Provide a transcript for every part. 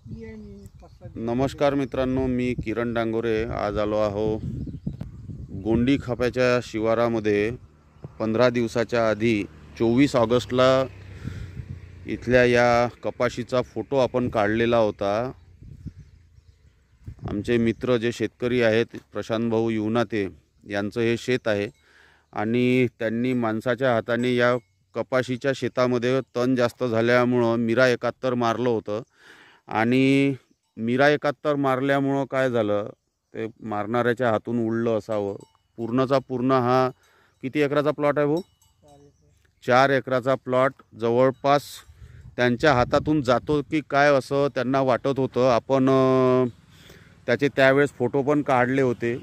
नमस्कार मित्रांनो, मी किरण डांगोरे आज आलो आहो गोंडी खाप्याच्या शिवारामध्ये 15 दिवसाच्या आधी 24 ऑगस्टला इथल्या या कपाशीचा फोटो आपण काढलेला होता। आमचे मित्र जे शेतकरी आहेत प्रशांत भाऊ युनाते यांचं हे शेत आहे आणि त्यांनी माणसाच्या हाताने या कपाशीच्या शेतामध्ये तण जास्त झाल्यामुळं मिरा 71 मारलं होतं आणि मिरा 71 मारल्यामुळं काय झालं, ते मारणाऱ्याच्या हातून उडलं असावं। पूर्णचा पूर्ण हा किती एकराचा प्लॉट आहे भाऊ? 4 एकराचा प्लॉट जवळपास त्यांच्या हातातून जातो की काय असं त्यांना वाटत होतं। आपण त्याचे त्यावेळेस फोटो पण काढले होते।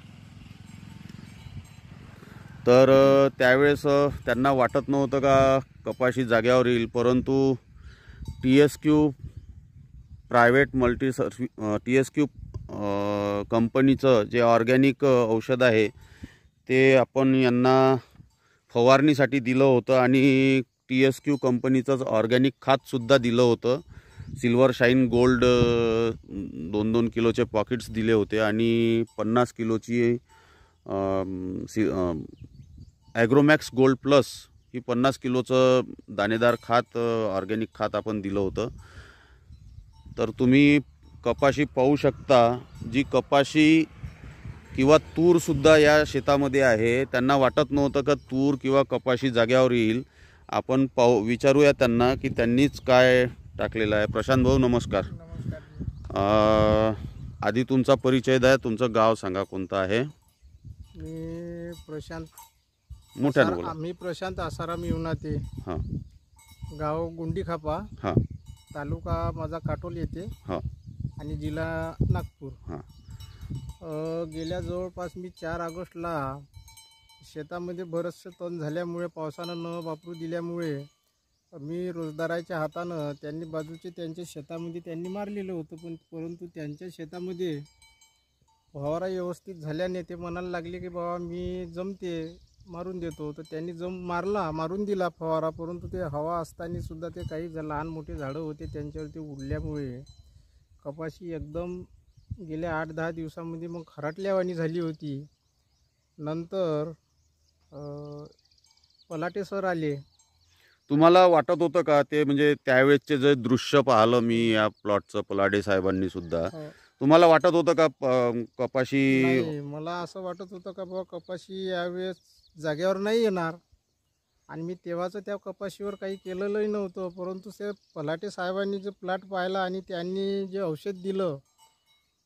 तर त्यावेळेस त्यांना वाटत नव्हतं का कपाशी जाग्यावर येईल, परंतु TSQ प्रायव्हेट TSQ कंपनीचं जे ऑर्गॅनिक औषध आहे ते आपण यांना फवारणीसाठी दिलं होतं आणि TSQ कंपनीचंच ऑर्गॅनिक खतसुद्धा दिलं होतं। सिल्वर शाईन गोल्ड 2-2 किलोचे पॉकेट्स दिले होते आणि 50 किलोची ॲग्रोमॅक्स गोल्ड प्लस ही 50 किलोचं दाणेदार खत ऑर्गॅनिक खत आपण दिलं होतं। तर तुम्ही कपाशी पाहू शकता, जी कपाशी किंवा तूरसुद्धा या शेतामध्ये आहे। त्यांना वाटत नव्हतं का तूर किंवा कपाशी जाग्यावर येईल। आपण विचारूया त्यांना की त्यांनीच काय टाकलेलं आहे। प्रशांत भाऊ नमस्कार। आधी तुमचा परिचय द्या, तुमचं गाव सांगा कोणतं आहे? मी प्रशांत मोठ्याने बोला। मी प्रशांत आसाराम युनाते, हां, गाव गुंडी खापा, हां, तालुका माझा काटोल येते हां, आणि जिल्हा नागपूर। हां, गेल्या जवळपास मी 4 ऑगस्टला शेतामध्ये बरचसे तण झाल्यामुळे पावसानं न वापरू दिल्यामुळे मी रोजदाराच्या हातानं त्यांनी बाजूचे त्यांच्या शेतामध्ये त्यांनी मारलेलं होतं, परंतु त्यांच्या शेतामध्ये फवारा व्यवस्थित झाल्याने ते म्हणायला लागले की बाबा मी जमते मारून देतो। तर त्यांनी मारून दिला फवारा, परंतु ते हवा असताना सुद्धा ते काही लहान मोठे झाडं होते त्यांच्यावरती उडल्यामुळे कपाशी एकदम गेल्या 8-10 दिवसामध्ये मग खराटल्यावानी झाली होती। नंतर पलाटे सर आले। तुम्हाला वाटत होतं का ते म्हणजे त्यावेळेसचे जे दृश्य पाहिलं मी या प्लॉटचं पलाटे साहेबांनी सुद्धा, तुम्हाला वाटत होतं का कपाशी? नाही, मला असं वाटत होतं का बाबा कपाशी यावेळेस जाग्यावर नाही येणार आणि मी तेव्हाचं त्या कपाशीवर काही केलेलंही नव्हतं, परंतु ते पलाटे साहेबांनी जे प्लॉट पाहिला आणि त्यांनी जे औषध दिलं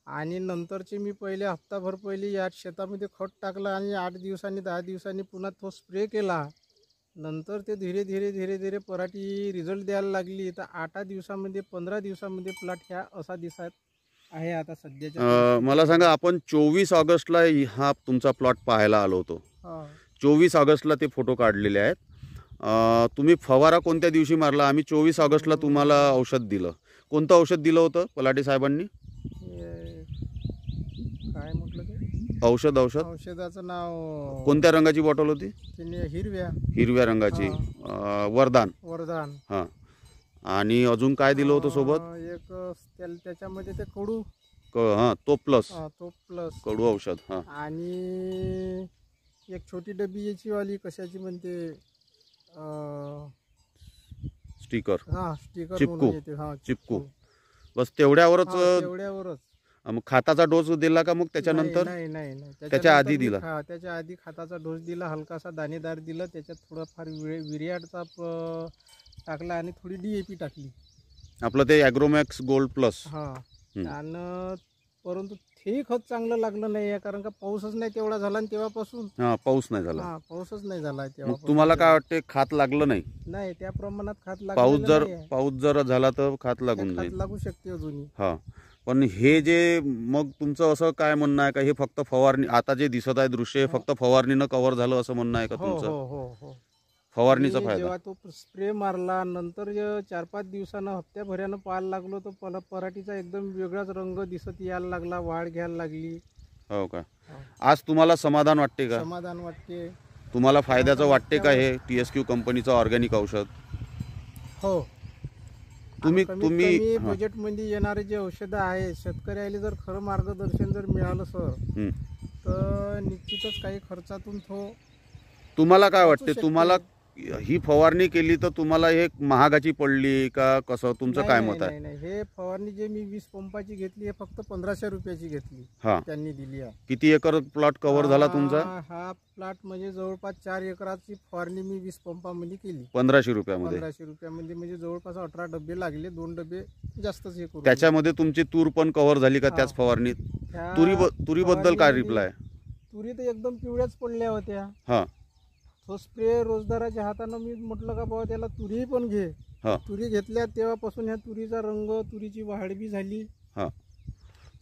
आणि नंतरचे मी पहिले हप्ताभर पहिली या शेतामध्ये खत टाकलं आणि 8 दिवसांनी 10 दिवसांनी पुन्हा तो स्प्रे केला। नंतर ते धीरे धीरे पराठी रिझल्ट द्यायला लागली। तर 8 दिवसामध्ये 15 दिवसामध्ये प्लॉट ह्या असा दिसत आहे आता सध्याच्या। मला सांगा, आपण 24 ऑगस्टला हा तुमचा प्लॉट पाहायला आलो होतो। 24 ऑगस्टला ते फोटो काढलेले आहेत। तुम्ही फवारा कोणत्या दिवशी मारला? आम्ही 24 ऑगस्टला तुम्हाला औषध दिलं। कोणतं औषध दिलं होतं पलाटे साहेबांनी? काय म्हटलं ते औषधाचं नाव? कोणत्या रंगाची बॉटल होती? हिरव्या रंगाची। वरदान। हां, आणि अजून काय दिलं होतं सोबत? एक त्याच्यामध्ये ते कडू तो प्लस कडू कडू औषध। हां, आणि एक छोटी डबी याची वाली कशाची म्हणते, स्टिकर, स्टिकर चिपकू। बस तेवढ्यावरच? तेवढ्यावरच। मग खाताचा डोस दिला का मग त्याच्यानंतर? नाही, त्याच्या आधी दिला? त्याच्या आधी खताचा डोस दिला, हलकासा दाणेदार दिला, त्याच्यात थोडाफार विरियाडचा टाकला आणि थोडी DAP टाकली, आपलं ते ॲग्रोमॅक्स गोल्ड प्लस। आणि परंतु ते खत चांगलं लागलं नाही, कारण का पाऊसच नाही तेवढा झाला आणि तेव्हापासून पाऊस नाही झाला। पाऊसच नाही झाला मग तुम्हाला काय वाटते, खात लागलं नाही? त्या प्रमाणात खात पाऊस जर झाला तर खात लागून जाईल, लागू शकते अजूनही। पण हे जे मग तुमचं असं काय म्हणणं आहे का हे फक्त फवारणी, आता जे दिसत आहे दृश्य हे फक्त फवारणीनं कव्हर झालं असं म्हणणं आहे का तुमचं? हो। फवारणीचा फायदा? जेव्हा तो स्प्रे मारला नंतर 4-5 दिवसानं हप्त्याभरानं पाहायला लागलो तर पराठीचा एकदम वेगळाच रंग दिसत यायला लागला, वाढ घ्यायला लागली। हो का? आज तुम्हाला समाधान वाटते का? समाधान वाटते। तुम्हाला फायद्याचं वाटते का हे TSQ कंपनीचं ऑर्गॅनिक औषध? हो, तुम्ही कमी हां. बजेटमध्ये येणारे जे औषधं आहे शेतकऱ्याला जर खरं मार्गदर्शन जर मिळालं सर हं. तर निश्चितच काही खर्चातून तो तुम्हाला काय वाचू वाटते, शकते. तुम्हाला ही फवारणी केली तर तुम्हाला हे महागाची पडली का कसं, तुमचं नाही, काय नाही, मत आहे? नाही, नाही. हे फवारणी जे मी 20 पंपाची घेतली आहे फक्त 1500 रुपयाची घेतली हां. त्यांनी दिली आहे. किती एकर प्लॉट कव्हर झाला तुमचा? हा प्लॉट म्हणजे जवळपास 4 एकराची फवारणी मी 20 पंपामध्ये केली 1500 रुपयामध्ये. 1500 रुपयामध्ये म्हणजे जवळपास 18 डबे लागले, 2 डबे जास्तच हे करून त्याच्यामध्ये तुमची तूर पण कव्हर झाली का त्याच फवारणीत? त्या तुरीबद्दल काय फवारणीमध्ये रिप्लाय? तुरी तर एकदम पिवळ्याच पडल्या होत्या. हां. तो स्प्रे रोजदाराच्या हातानं मी म्हटलं का बाबा त्याला तुरी पण घे. हां. तुरी घेतल्या तेव्हापासून ह्या तुरीचा रंग, तुरीची वाढ बी झाली. हां.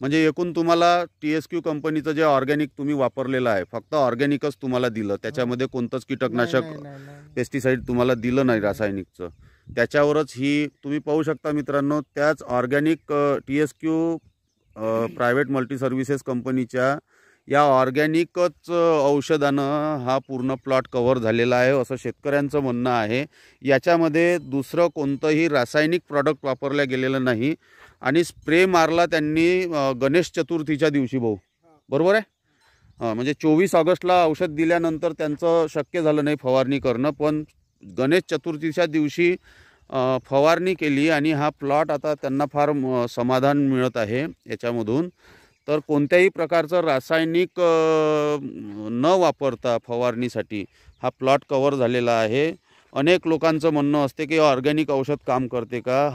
म्हणजे एकूण तुम्हाला TSQ कंपनीचं जे ऑर्गॅनिक तुम्ही वापरलेलं आहे, फक्त ऑर्गॅनिकच तुम्हाला दिलं, त्याच्यामध्ये कोणतंच कीटकनाशक नाही, नाही, नाही. पेस्टिसाईड तुम्हाला दिलं नाही रासायनिकचं. त्याच्यावरच ही तुम्ही पाहू शकता मित्रांनो, त्याच organic TSQ private multi services कंपनीच्या या ऑर्गॅनिकच औषधानं हा पूर्ण प्लॉट कव्हर झालेला आहे असं शेतकऱ्यांचं म्हणणं आहे. याच्यामध्ये दुसरं कोणतंही रासायनिक प्रॉडक्ट वापरलं गेलेलं नाही आणि स्प्रे मारला त्यांनी गणेश चतुर्थीच्या दिवशी भाऊ, बरोबर आहे? हां, म्हणजे 24 ऑगस्टला औषध दिल्यानंतर त्यांचं शक्य झालं नाही फवारणी करणं, पण गणेश चतुर्थीच्या दिवशी फवारणी केली आणि हा प्लॉट आता त्यांना फार समाधान मिळत आहे याच्यामधून. तर कोणत्याही प्रकारचं रासायनिक न वापरता फवारणीसाठी हा प्लॉट कव्हर झालेला आहे. अनेक लोकांचं म्हणणं असते की ऑर्गॅनिक औषध काम करते का?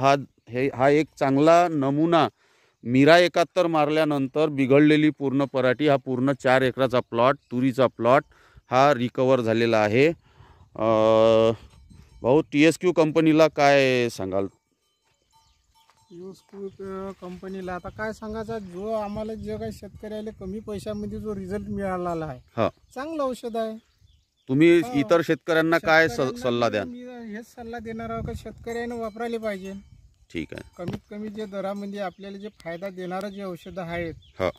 हा एक चांगला नमुना. मीरा 71 मारल्यानंतर बिघडलेली पूर्ण पराठी, हा पूर्ण 4 एकराचा प्लॉट, तुरीचा प्लॉट हा रिकवर झालेला आहे. भाऊ, TSQ कंपनीला काय सांगाल? कंपनीला आता काय सांगायचं, जो आम्हाला जे काही शेतकऱ्याला कमी पैशामध्ये जो रिझल्ट मिळालेला आहे, हां. चांगलं औषध आहे. तुम्ही हां. इतर शेतकऱ्यांना काय शेतकऱ्यांना सल्ला द्या? मी हेच सल्ला देणार आहोत की शेतकऱ्याने वापरायला पाहिजे. ठीक आहे. कमीत कमी जे दरामध्ये आपल्याला जे फायदा देणारं जे औषधं आहेत हां.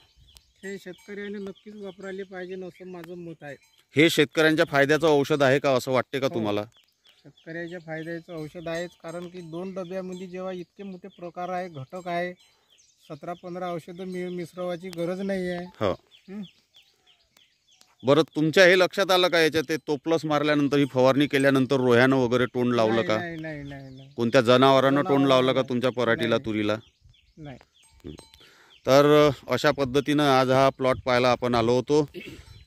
हे शेतकऱ्याने नक्कीच वापरायला पाहिजे असं माझं मत आहे. हे शेतकऱ्यांच्या फायद्याचं औषध आहे का असं वाटते का हो. तुम्हाला? शेतकऱ्याच्या फायद्याचं औषध आहेच, कारण की 2 डब्यामध्ये जेव्हा इतके मोठे प्रकार आहे, घटक आहे, 17-15 औषधं मिसळवायची गरज नाही आहे. हो. हं. बरं, तुमच्या हे लक्षात आलं का याच्यात ते टोप्लस मारल्यानंतर ही फवारणी केल्यानंतर रोह्यानं वगैरे तोंड लावलं नाही, का? नाही, नाही, नाही, नाही. कोणत्या जनावरानं तोंड लावलं का नाही. तुमच्या पराठीला, नाही. तुरीला? नाही. तर अशा पद्धतीनं आज हा प्लॉट पाहायला आपण आलो होतो.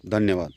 धन्यवाद.